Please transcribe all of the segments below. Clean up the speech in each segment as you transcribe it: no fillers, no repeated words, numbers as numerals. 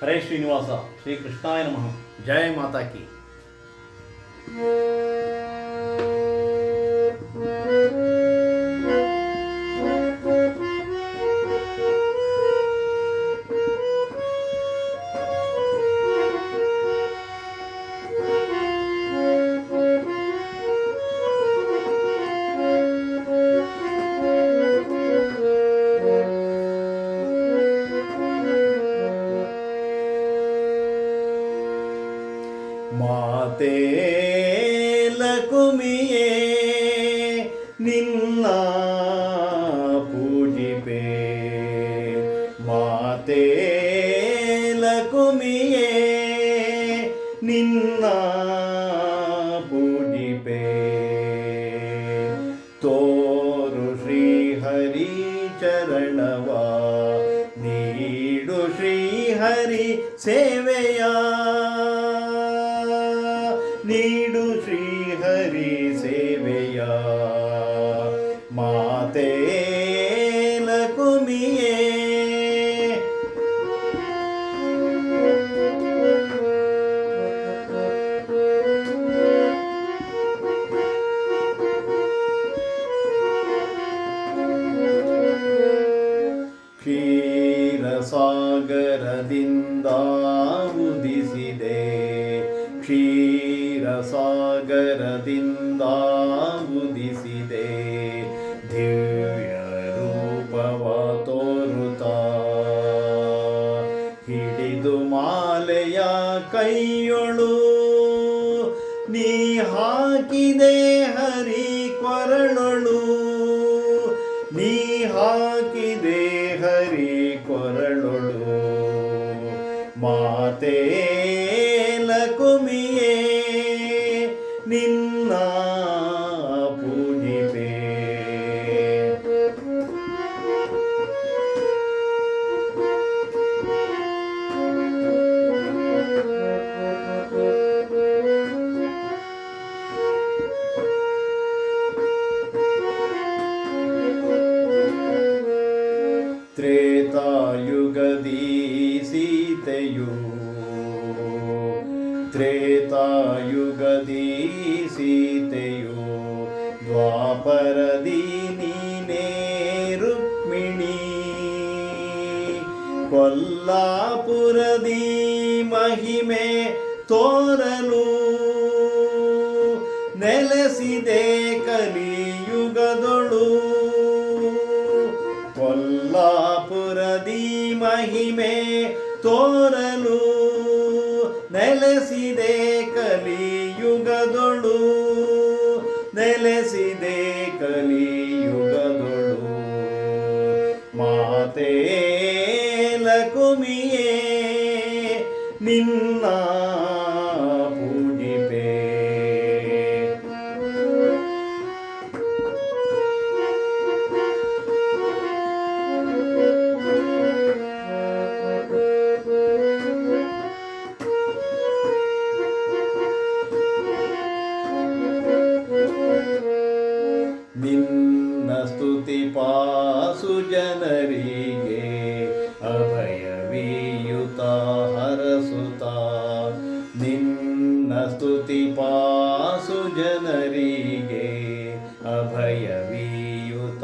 ಹರೇ ಶ್ರೀನಿವಾಸ. ಶ್ರೀ ಕೃಷ್ಣಾಯ ನಮಃ. ಜಯ ಮಾತಾ ಕಿ. ಮಾತೆ ಲಕುಮಿಯೇ ನಿನ್ನ ಪೂಜಿಪೆ, ಮಾತೆ ಲಕುಮಿಯೇ ನಿನ್ನ ಪೂಜಿಪೆ. ತೋರು ಶ್ರೀಹರಿ ಚರಣವ, ನೀಡು ಶ್ರೀಹರಿ ಸೇವೆಯ, ನೀಡು ಶ್ರೀಹರಿ ಸೇವೆಯ. ಮಾತೆ ಲಕುಮಿಯೇ ಕ್ಷೀರಸಾಗರದಿಂದ ಉದಿಸಿದೆ, ಕ್ಷೀರಸಾಗರದಿಂದ ಉದಿಸಿದೆ. ದಿವ್ಯ ರೂಪವ ತೋರುತ್ತಾ ಹಿಡಿದು ಮಾಲೆಯ ಕೈಯೊಳು, ನೀ ಹಾಕಿದೆ ಹರಿ ಕೊರಳೊಳು, ನೀ ಹಾಕಿದೆ ಹರಿ ಕೊರಳೊಳು. ಮಾತೆ ಲಕುಮಿಯೇ ನಿನ್ನ ಪೂಜಿಪೆ. ತ್ರೇತಾಯುಗದಿ ಸೀತೆಯು, ತ್ರೇತಾಯುಗದಿ ಸೀತೆಯು, ದ್ವಾಪರದಿ ನೀನೇ ರುಕ್ಮಿಣಿ, ಕೊಲ್ಲಾಪುರದಿ ಮಹಿಮೆ ತೋರಲು ನೆಲೆಸಿದೆ ಕಲಿಯುಗದೊಳು. ಕೊಲ್ಲಾಪುರದಿ ಮಹಿಮೆ ತೋರಲು ನೆಲೆಸಿದೆ ಕಲಿಯುಗದೊಳು, ನೆಲೆಸಿದೆ ಕಲಿಯುಗದೊಳು. ಮಾತೆ ಲಕುಮಿಯೇ ನಿನ್ನ ಪೂಜಿಪೆ. ನಿನ್ನ ಸ್ತುತಿ ಪಾಸು ಜನರಿಗೆ, ಅಭಯವೀಯುತ ಹರಸುತ. ನಿನ್ನ ಸ್ತುತಿ ಪಾಸು ಜನರಿಗೆ, ಅಭಯವೀಯುತ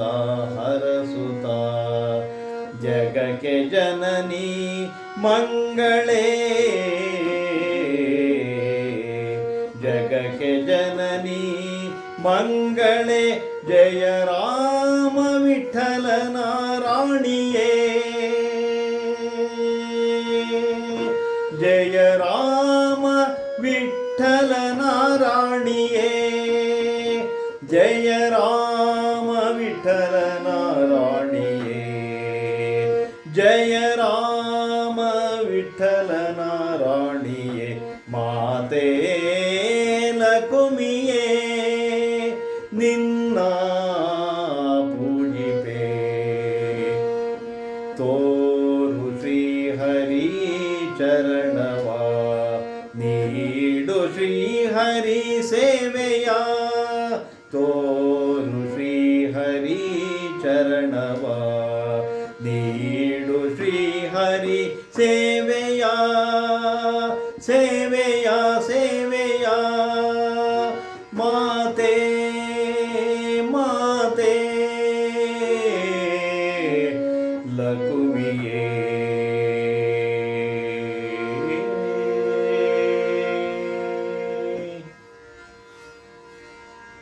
ಹರಸುತ. ಜಗಕ್ಕೆ ಜನನಿ ಮಂಗಳೇ, ಜಗಕ್ಕೆ ಜನನಿ ಮಂಗಳೇ. ಜಯ ರಾಮ ವಿಠಲನ ರಾಣಿಯೇ, ಜಯ ರಾಮ ವಿಠಲನ ರಾಣಿಯೇ, ಜಯ ರಾಮ ವಿಠಲನ ರಾಣಿಯೇ, ಜಯ ರಾಮ ವಿಠಲನ ರಾಣಿಯೇ. ಮಾತೆ ಲಕುಮಿಯೇ ನಿನ್ನ ಪೂಜಿಪೆ. ತೋರು ಶ್ರೀಹರಿ ಚರಣವ, ನೀಡು ಶ್ರೀಹರಿ ಸೇವೆಯ. ತೋರು ಶ್ರೀಹರಿ ಚರಣವ, ನೀಡು ಶ್ರೀಹರಿ ಸೇವೆಯ. ಸೇವೆಯ ಸೇವೆಯ ಮಾತೆ ಮಾತೆ ಲಕುಮಿಯೇ